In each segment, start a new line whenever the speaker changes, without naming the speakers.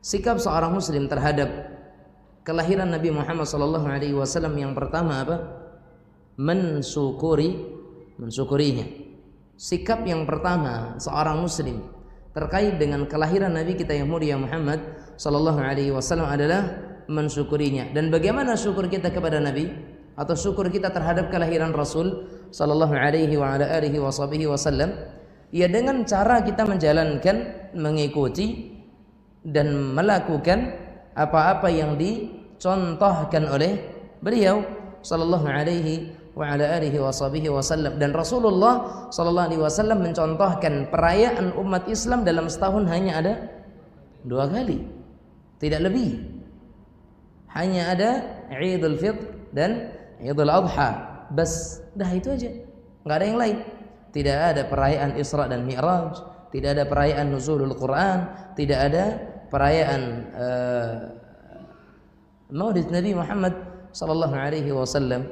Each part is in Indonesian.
sikap seorang muslim terhadap kelahiran Nabi Muhammad SAW yang pertama apa? Mensyukurinya. Sikap yang pertama seorang muslim terkait dengan kelahiran Nabi kita yang mulia Muhammad SAW adalah mensyukurinya. Dan bagaimana syukur kita kepada Nabi atau syukur kita terhadap kelahiran Rasul SAW? Ya dengan cara kita menjalankan, mengikuti dan melakukan apa-apa yang dicontohkan oleh beliau sallallahu alaihi wasallam. Dan Rasulullah sallallahu alaihi wasallam mencontohkan perayaan umat Islam dalam setahun hanya ada 2 kali, tidak lebih. Hanya ada Idul Fitr dan Idul Adha, bas, dah itu aja, nggak ada yang lain. Tidak ada perayaan Isra dan Mi'raj, tidak ada perayaan Nuzulul Quran, tidak ada perayaan Maulid Nabi Muhammad sallallahu alaihi wasallam.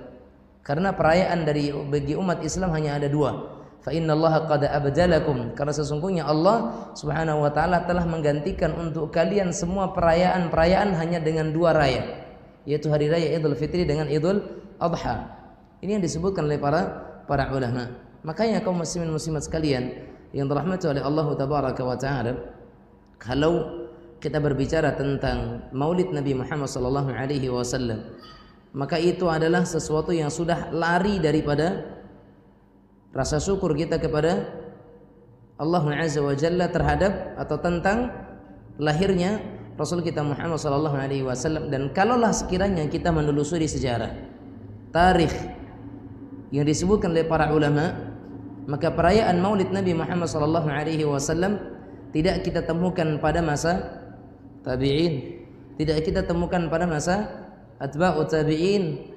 Karena perayaan bagi umat Islam hanya ada 2. Fa innallaha qad abdalakum, karena sesungguhnya Allah Subhanahu wa taala telah menggantikan untuk kalian semua perayaan-perayaan hanya dengan 2 raya, yaitu hari raya Idul Fitri dengan Idul Adha. Ini yang disebutkan oleh para ulama. Makanya kaum muslimin muslimat sekalian yang dirahmati oleh Allah tabaraka wa taala, kalau kita berbicara tentang Maulid Nabi Muhammad sallallahu alaihi wasallam, maka itu adalah sesuatu yang sudah lari daripada rasa syukur kita kepada Allah Azza wa Jalla terhadap atau tentang lahirnya Rasul kita Muhammad sallallahu alaihi wasallam. Dan kalaulah sekiranya kita menelusuri sejarah, tarikh yang disebutkan oleh para ulama, maka perayaan Maulid Nabi Muhammad sallallahu alaihi wasallam tidak kita temukan pada masa tabi'in, tidak kita temukan pada masa atba'ut tabi'in,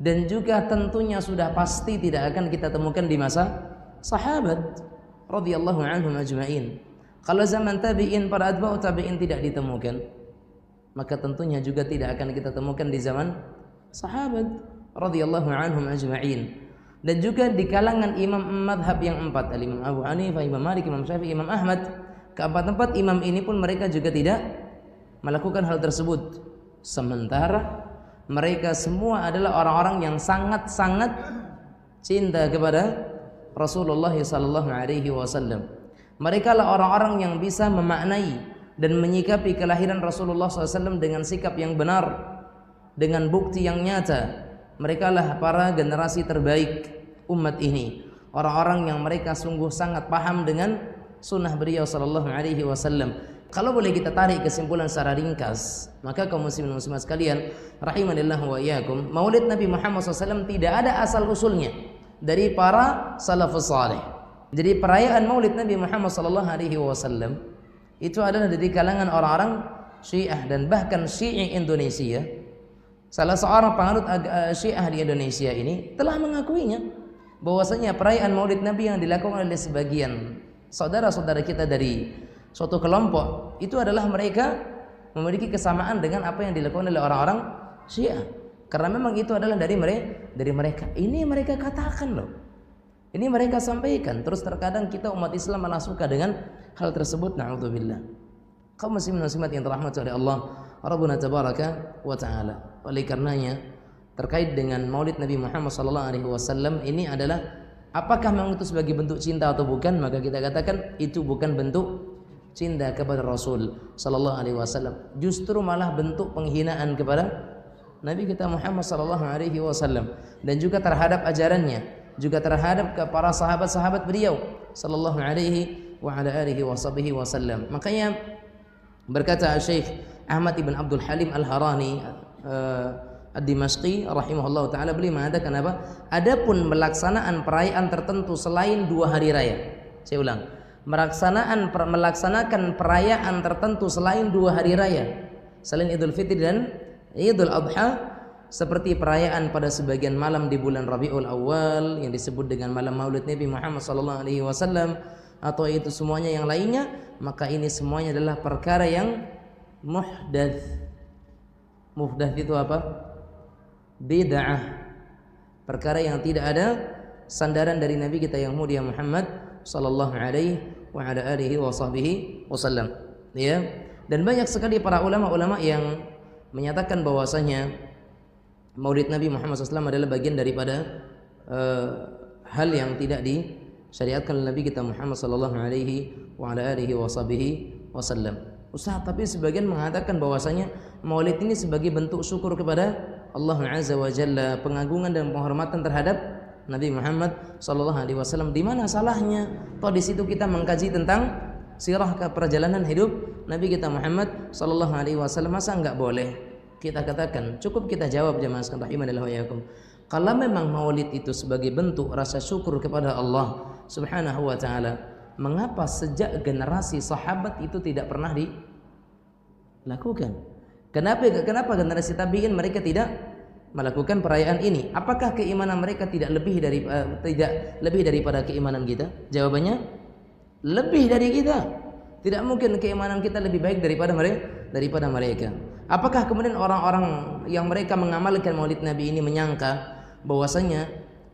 dan juga tentunya sudah pasti tidak akan kita temukan di masa sahabat radhiyallahu anhum ajma'in. Kalau zaman tabi'in, para atba'ut tabi'in tidak ditemukan, maka tentunya juga tidak akan kita temukan di zaman sahabat radhiyallahu anhum ajma'in. Dan juga di kalangan imam madhab yang 4, Imam Abu Hanifah, Imam Malik, Imam Syafi'i, Imam Ahmad, keempat-empat imam ini pun mereka juga tidak melakukan hal tersebut. Sementara mereka semua adalah orang-orang yang sangat-sangat cinta kepada Rasulullah sallallahu alaihi wasallam. Mereka lah orang-orang yang bisa memaknai dan menyikapi kelahiran Rasulullah SAW dengan sikap yang benar, dengan bukti yang nyata. Mereka lah para generasi terbaik umat ini, orang-orang yang mereka sungguh sangat paham dengan sunnah beliau sallallahu alaihi wasallam. Kalau boleh kita tarik kesimpulan secara ringkas, maka kaum muslimin muslimat sekalian rahimanillah wa iyyakum, Maulid Nabi Muhammad SAW tidak ada asal usulnya dari para salafus saleh. Jadi perayaan Maulid Nabi Muhammad sallallahu alaihi wasallam itu adalah dari kalangan orang-orang Syiah, dan bahkan Syiah Indonesia, salah seorang penganut Syiah di Indonesia ini telah mengakuinya, bahwasanya perayaan Maulid Nabi yang dilakukan oleh sebagian saudara-saudara kita dari suatu kelompok itu adalah mereka memiliki kesamaan dengan apa yang dilakukan oleh orang-orang Syiah. Karena memang itu adalah dari mereka. Ini mereka katakan loh. Ini mereka sampaikan. Terus terkadang kita umat Islam malah suka dengan hal tersebut. Na'udzubillah. Kaum muslimin muslimat yang dirahmati oleh Allah Rabbuna tabaraka wa ta'ala. Oleh karenanya terkait dengan Maulid Nabi Muhammad sallallahu alaihi wasallam ini adalah apakah memang itu sebagai bentuk cinta atau bukan? Maka kita katakan itu bukan bentuk cinta kepada Rasul sallallahu alaihi wasallam. Justru malah bentuk penghinaan kepada Nabi kita Muhammad sallallahu alaihi wasallam, dan juga terhadap ajarannya, juga terhadap para sahabat-sahabat beliau sallallahu alaihi wa ala alihi wasallam. Makanya berkata Syekh Ahmad ibn Abdul Halim Al-Harani Ad-Dimashqi rahimahullah ta'ala, beliau mengatakan apa? Adapun melaksanaan perayaan tertentu selain 2 hari raya, saya ulang, melaksanakan perayaan tertentu selain 2 hari raya, selain Idul Fitri dan Idul Adha, seperti perayaan pada sebagian malam di bulan Rabiul Awal yang disebut dengan malam Maulid Nabi Muhammad sallallahu alaihi wasallam, atau itu semuanya yang lainnya, maka ini semuanya adalah perkara yang muhdats. Muhdats itu apa? Bid'ah. Perkara yang tidak ada sandaran dari Nabi kita yang mulia Muhammad sallallahu alaihi wa ala alihi wasallam. Ya. Dan banyak sekali para ulama-ulama yang menyatakan bahwasanya Maulid Nabi Muhammad SAW adalah bagian daripada hal yang tidak disyariatkan oleh Nabi kita Muhammad sallallahu alaihi wa ala alihi wasallam. Ustaz, tapi sebagian mengatakan bahwasanya Maulid ini sebagai bentuk syukur kepada Allah Azza wa Jalla, pengagungan dan penghormatan terhadap Nabi Muhammad sallallahu alaihi wasallam. Di mana salahnya? Toh di situ kita mengkaji tentang sirah perjalanan hidup Nabi kita Muhammad sallallahu alaihi wasallam. Masa enggak boleh kita katakan? Cukup kita jawab jemaah sekalian rahimanallahu wa iyyakum. Kalau memang Maulid itu sebagai bentuk rasa syukur kepada Allah Subhanahu wa taala, mengapa sejak generasi sahabat itu tidak pernah dilakukan? Kenapa generasi tabi'in mereka tidak melakukan perayaan ini? Apakah keimanan mereka tidak lebih daripada keimanan kita? Jawabannya lebih dari kita. Tidak mungkin keimanan kita lebih baik daripada mereka. Apakah kemudian orang-orang yang mereka mengamalkan Maulid Nabi ini menyangka bahwasanya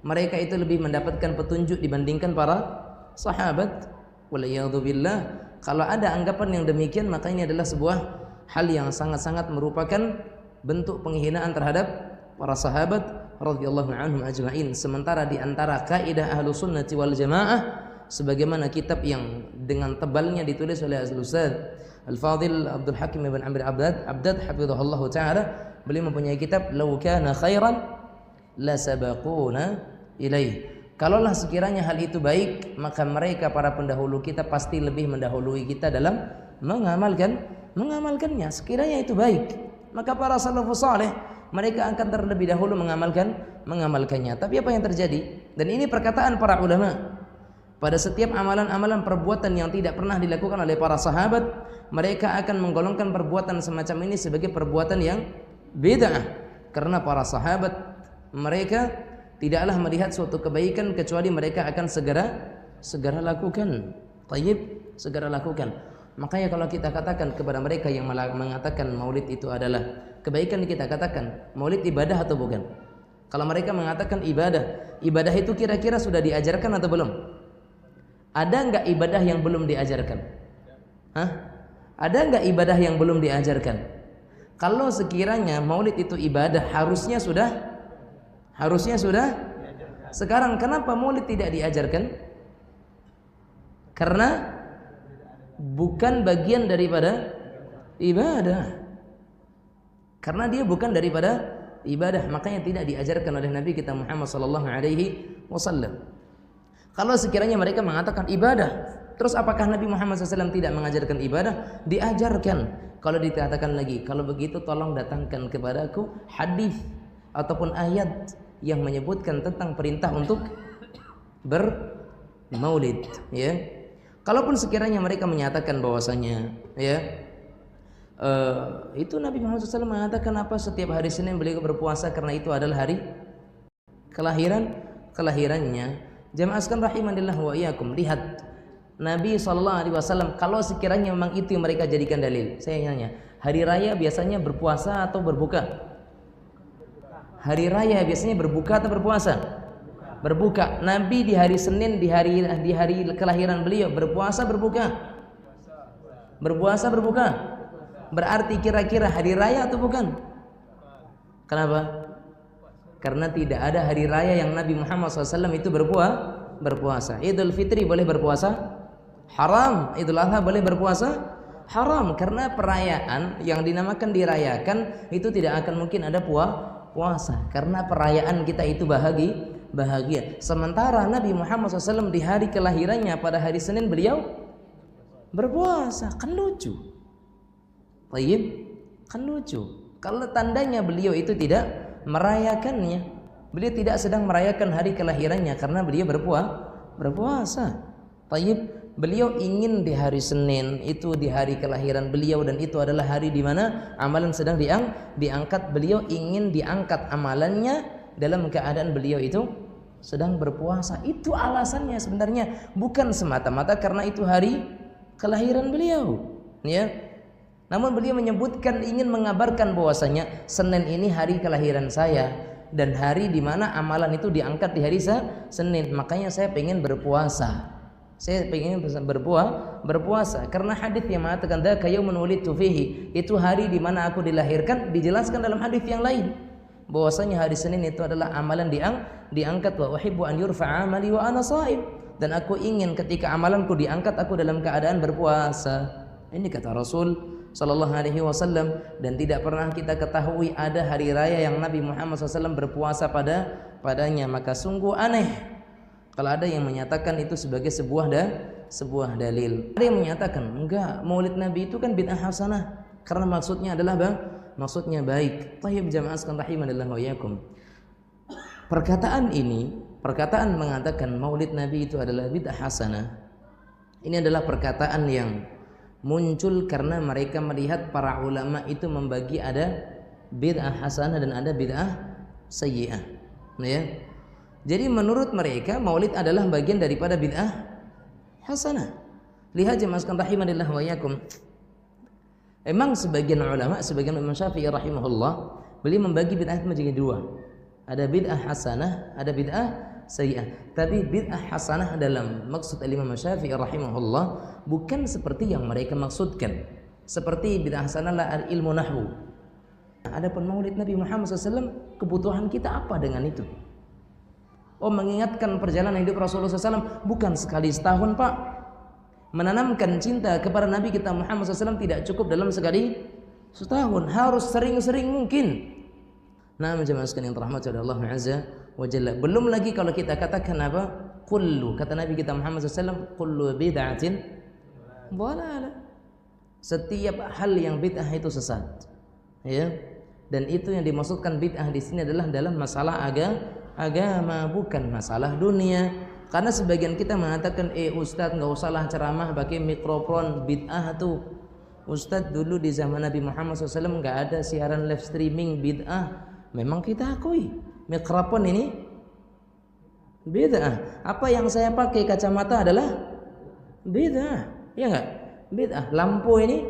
mereka itu lebih mendapatkan petunjuk dibandingkan para sahabat? Waliyadzubillah. Kalau ada anggapan yang demikian, maka ini adalah sebuah hal yang sangat-sangat merupakan bentuk penghinaan terhadap para sahabat radhiyallahu anhum ajma'in. Sementara di antara kaidah Ahlus Sunnah wal Jamaah, sebagaimana kitab yang dengan tebalnya ditulis oleh Al-Ustaz Al-Fadhil Abdul Hakim ibn Amr Abdad hafizahullah taala, beliau mempunyai kitab Law Kana Khairan La Sabaquna Ilaih. Kalaulah sekiranya hal itu baik, maka mereka para pendahulu kita pasti lebih mendahului kita dalam mengamalkannya. Sekiranya itu baik, maka para salafus saleh mereka akan terlebih dahulu mengamalkannya. Tapi apa yang terjadi? Dan ini perkataan para ulama. Pada setiap amalan-amalan perbuatan yang tidak pernah dilakukan oleh para sahabat, mereka akan menggolongkan perbuatan semacam ini sebagai perbuatan yang bid'ah. Karena para sahabat mereka tidaklah melihat suatu kebaikan kecuali mereka akan segera lakukan. Tayyib, segera lakukan. Makanya kalau kita katakan kepada mereka yang mengatakan Maulid itu adalah kebaikan, kita katakan Maulid ibadah atau bukan? Kalau mereka mengatakan ibadah itu kira-kira sudah diajarkan atau belum? Ada enggak ibadah yang belum diajarkan? Ada enggak ibadah yang belum diajarkan? Kalau sekiranya Maulid itu ibadah, harusnya sudah. Sekarang kenapa Maulid tidak diajarkan? Karena bukan bagian daripada ibadah. Karena dia bukan daripada ibadah, makanya tidak diajarkan oleh Nabi kita Muhammad sallallahu alaihi wasallam. Kalau sekiranya mereka mengatakan ibadah, terus apakah Nabi Muhammad SAW tidak mengajarkan ibadah? Diajarkan. Kalau dikatakan lagi, kalau begitu tolong datangkan kepadaku hadis ataupun ayat yang menyebutkan tentang perintah untuk bermaulid, ya. Kalaupun sekiranya mereka menyatakan bahwasanya, ya, itu Nabi Muhammad SAW mengatakan apa? Setiap hari Senin beliau berpuasa karena itu adalah hari kelahirannya. Jamaah sekalian rahimanillah wa iyyakum, lihat Nabi SAW kalau sekiranya memang itu yang mereka jadikan dalil. Saya nanya, hari raya biasanya berpuasa atau berbuka? Hari raya biasanya berbuka atau berpuasa? Berbuka. Nabi di hari Senin, di hari kelahiran beliau berpuasa berbuka? Berpuasa berbuka. Berarti kira-kira hari raya atau bukan? Kenapa? Karena tidak ada hari raya yang Nabi Muhammad SAW itu berpuasa. Idul Fitri boleh berpuasa? Haram. Idul Adha boleh berpuasa? Haram. Karena perayaan yang dinamakan dirayakan itu tidak akan mungkin ada puasa. Karena perayaan kita itu bahagia. Sementara Nabi Muhammad SAW di hari kelahirannya pada hari Senin beliau berpuasa. Kan lucu. Tayyib, kan lucu. Kalau tandanya beliau itu tidak merayakannya, beliau tidak sedang merayakan hari kelahirannya karena beliau berpuasa. Tayyib, beliau ingin di hari Senin itu di hari kelahiran beliau dan itu adalah hari di mana amalan sedang diangkat. Beliau ingin diangkat amalannya dalam keadaan beliau itu sedang berpuasa. Itu alasannya sebenarnya, bukan semata-mata karena itu hari kelahiran beliau, ya. Namun beliau menyebutkan ingin mengabarkan bahwasanya Senin ini hari kelahiran saya dan hari di mana amalan itu diangkat di hari Senin, makanya saya pengen berpuasa. Saya pengen berpuasa karena hadis yang mengatakan dzaka yaumun wulidtu fihi, itu hari di mana aku dilahirkan, dijelaskan dalam hadis yang lain bahwasanya hari Senin itu adalah amalan diangkat. Wa uhibbu an yurfa'a amali wa ana shaim, dan aku ingin ketika amalanku diangkat aku dalam keadaan berpuasa. Ini kata Rasul sallallahu alaihi wasallam, dan tidak pernah kita ketahui ada hari raya yang Nabi Muhammad SAW berpuasa padanya, maka sungguh aneh kalau ada yang menyatakan itu sebagai sebuah dalil. Ada yang menyatakan enggak, Maulid Nabi itu kan bid'ah hasanah karena maksudnya adalah maksudnya baik. Tayyib jamaah sekalian rahimanillah wa iyyakum. Perkataan mengatakan Maulid Nabi itu adalah bid'ah hasanah, ini adalah perkataan yang muncul karena mereka melihat para ulama itu membagi ada bid'ah hasanah dan ada bid'ah sayyi'ah. Ya. Jadi menurut mereka Maulid adalah bagian daripada bid'ah hasanah. Lihat jemaah sekalian rahimanillah wa iyyakum. Emang sebagian ulama, sebagian Imam Syafi'i rahimahullah, beliau membagi bid'ah itu menjadi dua. Ada bid'ah hasanah, ada bid'ah sayyi'ah. Tapi bid'ah hasanah dalam maksud Imam Syafi'i rahimahullah bukan seperti yang mereka maksudkan. Seperti bid'ah hasanah la ilmu nahwu. Adapun Maulid Nabi Muhammad SAW, kebutuhan kita apa dengan itu? Oh, mengingatkan perjalanan hidup Rasulullah SAW bukan sekali setahun, Pak. Menanamkan cinta kepada Nabi kita Muhammad SAW tidak cukup dalam sekali setahun, harus sering-sering mungkin. Nah, jemaah sekalian yang dirahmati oleh Allah Azza wa Jalla. Belum lagi kalau kita katakan apa? Kullu, kata Nabi kita Muhammad SAW, kullu bid'atin dhalalah. Setiap hal yang bid'ah itu sesat. Ya. Dan itu yang dimaksudkan bid'ah di sini adalah dalam masalah agama, bukan masalah dunia. Karena sebagian kita mengatakan, Ustadz nggak usahlah ceramah pakai mikrofon, bid'ah tuh. Ustadz dulu di zaman Nabi Muhammad SAW nggak ada siaran live streaming, bid'ah. Memang kita akui mikrofon ini bid'ah. Apa yang saya pakai kacamata adalah bid'ah, ya nggak? Bid'ah. Lampu ini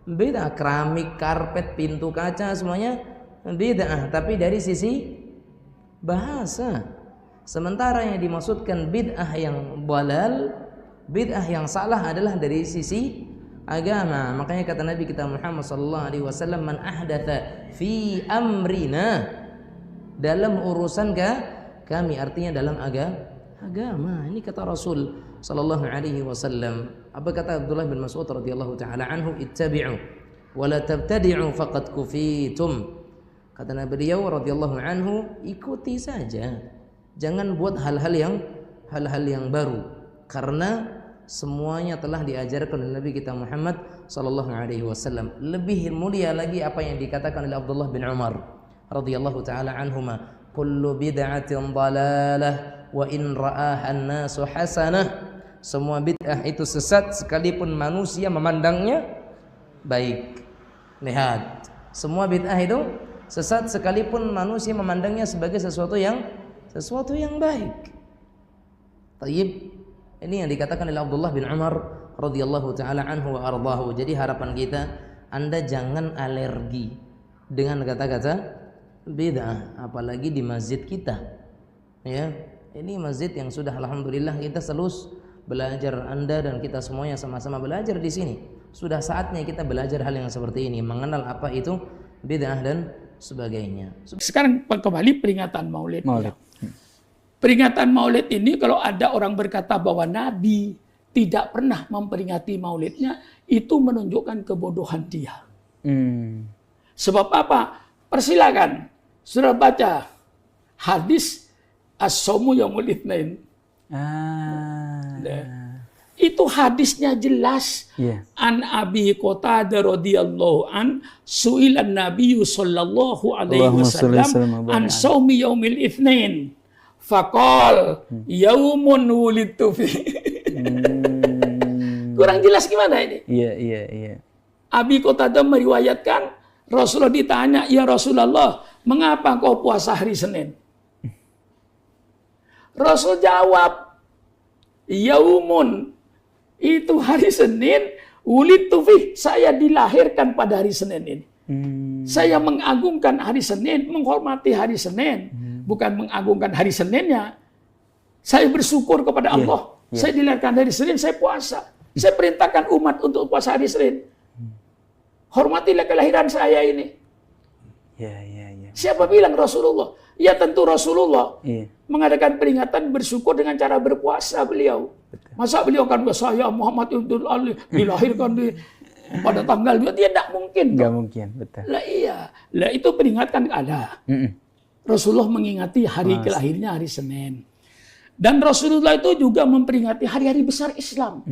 bid'ah, keramik, karpet, pintu kaca semuanya bid'ah. Tapi dari sisi bahasa. Sementara yang dimaksudkan bid'ah yang balal, bid'ah yang salah adalah dari sisi agama. Makanya kata Nabi kita Muhammad sallallahu alaihi wasallam, man ahdatha fi amrina, dalam urusan kami, artinya dalam agama. Ini kata Rasul sallallahu alaihi wasallam. Apa kata Abdullah bin Mas'ud radhiyallahu taala anhu, ittabi'u wa la tabtadi'u faqad kufitum. Kata Nabi beliau radhiyallahu anhu, ikuti saja, jangan buat hal-hal yang baru, karena semuanya telah diajarkan oleh Nabi kita Muhammad sallallahu alaihi wasallam. Lebih mulia lagi apa yang dikatakan oleh Abdullah bin Umar radhiyallahu taala anhuma, kullu bid'atin dhalalah wa in ra'aha an-nasu hasanah. Semua bid'ah itu sesat sekalipun manusia memandangnya baik. Lihat, semua bid'ah itu sesat sekalipun manusia memandangnya sebagai sesuatu yang baik. Tayyib, ini yang dikatakan oleh Abdullah bin Umar radhiyallahu taala anhu wa ardahu. Jadi harapan kita, Anda jangan alergi dengan kata-kata bid'ah, apalagi di masjid kita. Ya, ini masjid yang sudah alhamdulillah kita selus belajar, Anda dan kita semuanya sama-sama belajar di sini. Sudah saatnya kita belajar hal yang seperti ini, mengenal apa itu bid'ah dan sebagainya.
Sekarang kembali peringatan Maulid. Peringatan Maulid ini kalau ada orang berkata bahwa Nabi tidak pernah memperingati Maulidnya, itu menunjukkan kebodohan dia. Sebab apa? Persilakan, sudah baca hadis as-saumu yaumul itsnain. Itu hadisnya jelas. An Abi Qatadah radhiyallahu an su'ilan Nabi sallallahu alaihi wasallam an saumi yaumil itsnain. Faqal yaumun wulidtu fi. Kurang jelas gimana ini? Iya. Abi Qatadah meriwayatkan Rasulullah ditanya, "Ya Rasulullah, mengapa kau puasa hari Senin?" Rasul jawab, "Yaumun, itu hari Senin, wulidtu fi, saya dilahirkan pada hari Senin ini." Saya mengagungkan hari Senin, menghormati hari Senin, bukan mengagungkan hari Seninnya. Saya bersyukur kepada Allah Saya dilahirkan hari Senin, saya puasa. Saya perintahkan umat untuk puasa hari Senin. Hormatilah kelahiran saya ini.
Ya.
Siapa bilang Rasulullah? Ya tentu Rasulullah mengadakan peringatan bersyukur dengan cara berpuasa beliau.
Betul.
Masa beliau kan saya Muhammad Ibn Ali dilahirkan pada tanggal 2, dia tidak mungkin.
Nggak mungkin, betul.
Lah iya, lah itu peringatan ada. Rasulullah mengingati hari kelahirnya hari Senin. Dan Rasulullah itu juga memperingati hari-hari besar Islam.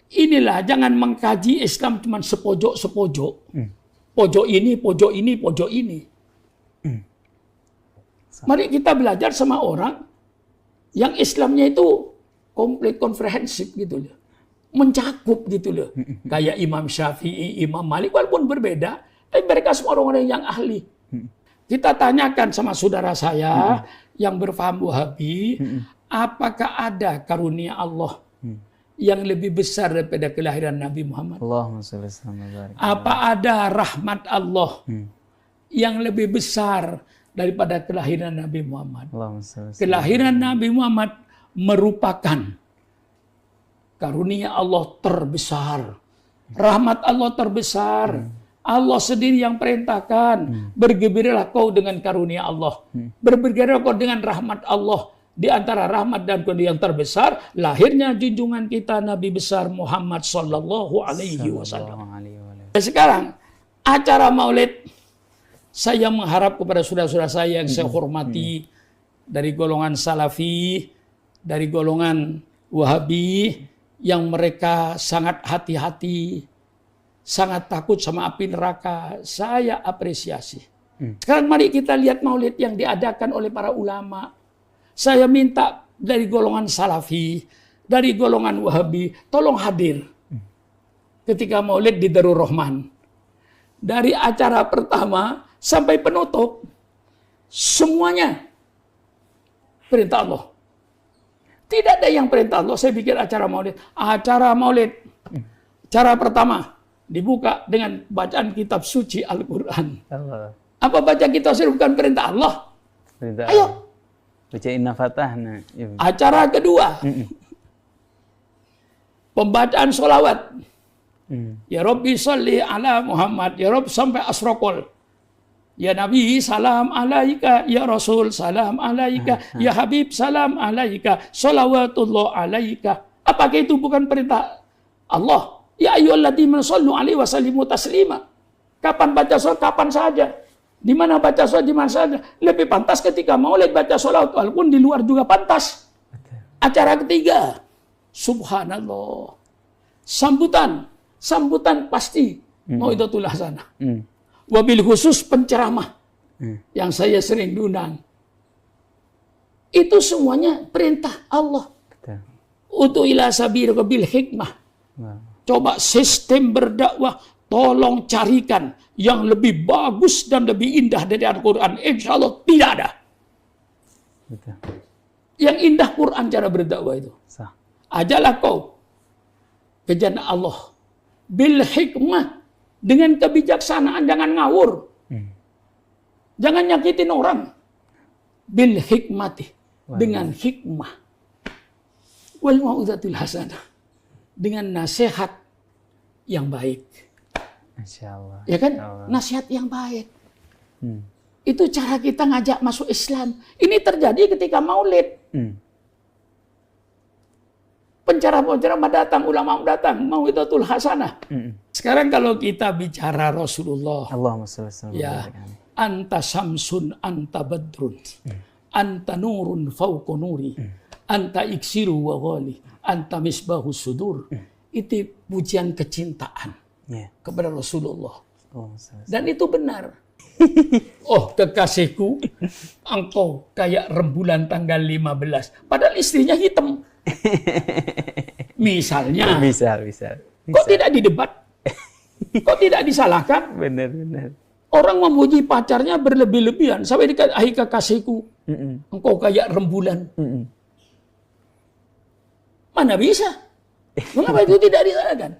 Inilah, jangan mengkaji Islam cuma sepojok-sepojok. Pojok ini, pojok ini, pojok ini. Mari kita belajar sama orang yang Islamnya itu komplit, komprehensif gitu loh. Mencakup gitu loh. Kayak Imam Syafi'i, Imam Malik, walaupun berbeda, tapi mereka semua orang-orang yang ahli. Kita tanyakan sama saudara saya yang berfaham Wahabi, apakah ada karunia Allah yang lebih besar daripada kelahiran Nabi Muhammad?
Allahumma shalli wa sallim.
Apa ada rahmat Allah yang lebih besar daripada kelahiran Nabi Muhammad?
Allahumma shalli wa sallim.
Kelahiran Nabi Muhammad merupakan karunia Allah terbesar. Rahmat Allah terbesar. Allah sendiri yang perintahkan. Bergembiralah kau dengan karunia Allah. Bergembiralah kau dengan rahmat Allah. Di antara rahmat dan karunia yang terbesar, lahirnya junjungan kita Nabi besar Muhammad sallallahu alaihi wasallam. Sekarang acara Maulid, saya mengharap kepada saudara-saudara saya yang saya hormati dari golongan Salafi, dari golongan Wahabi, yang mereka sangat hati-hati, sangat takut sama api neraka, saya apresiasi. Sekarang mari kita lihat Maulid yang diadakan oleh para ulama. Saya minta dari golongan Salafi, dari golongan Wahabi, tolong hadir ketika Maulid di Darul Rahman. Dari acara pertama sampai penutup, semuanya perintah Allah. Tidak ada yang perintah Allah. Saya pikir acara Maulid. Acara Maulid, cara pertama dibuka dengan bacaan kitab suci Al-Quran. Apa baca kitab suci bukan perintah Allah?
Perintah
Ayo.
Allah. Baca inna fatahna.
Acara kedua, pembacaan sholawat. Ya Rabbi salli ala Muhammad. Ya Rabbi sampai asrokol. Ya Nabi salam alaika. Ya Rasul salam alaika. Ya Habib salam alaika. Salawatullah alaika. Apakah itu bukan perintah Allah? Ya ayyuhalladzina sallu alaihi wasallimu taslima. Kapan baca sholat? Kapan saja. Di mana baca sholat? Di mana saja. Lebih pantas ketika Maulid baca sholat. Walaupun di luar juga pantas. Acara ketiga. Subhanallah. Sambutan pasti. Mau'idatul hasanah. Wabil khusus penceramah. Yang saya sering diundang. Itu semuanya perintah Allah. Untuk ila sabir bil hikmah. Coba sistem berdakwah. Tolong carikan yang lebih bagus dan lebih indah dari Al-Quran. Insya Allah tidak ada.
Betul.
Yang indah Quran cara berdakwah itu.
Sah.
Ajalah kau ke jannah Allah. Bil hikmah. Dengan kebijaksanaan, jangan ngawur. Jangan nyakitin orang. Bil hikmati. Dengan hikmah. Wal mau'izatil hasanah. Dengan nasihat yang baik.
Masya Allah.
Ya kan? Nasihat yang baik. Itu cara kita ngajak masuk Islam. Ini terjadi ketika Maulid. Penceramah-penceramah datang, ulama datang, Mau'idatul hasanah. Sekarang kalau kita bicara Rasulullah.
Allahumma shalli wa sallim.
Ya, anta samsun, anta badrun. Anta nurun fauqa nuri. Anta iksiru wa ghali. Anta misbahu sudur. Itu pujian kecintaan kepada Rasulullah. Dan itu benar. Oh kekasihku, engkau kayak rembulan tanggal 15. Padahal istrinya hitam. Misalnya.
Bisa.
Kok tidak didebat? Kok tidak disalahkan?
Benar.
Orang memuji pacarnya berlebih-lebihan. Sampai dikatakan, hai kekasihku, engkau kayak rembulan. Mana bisa? Mengapa itu tidak disalahkan?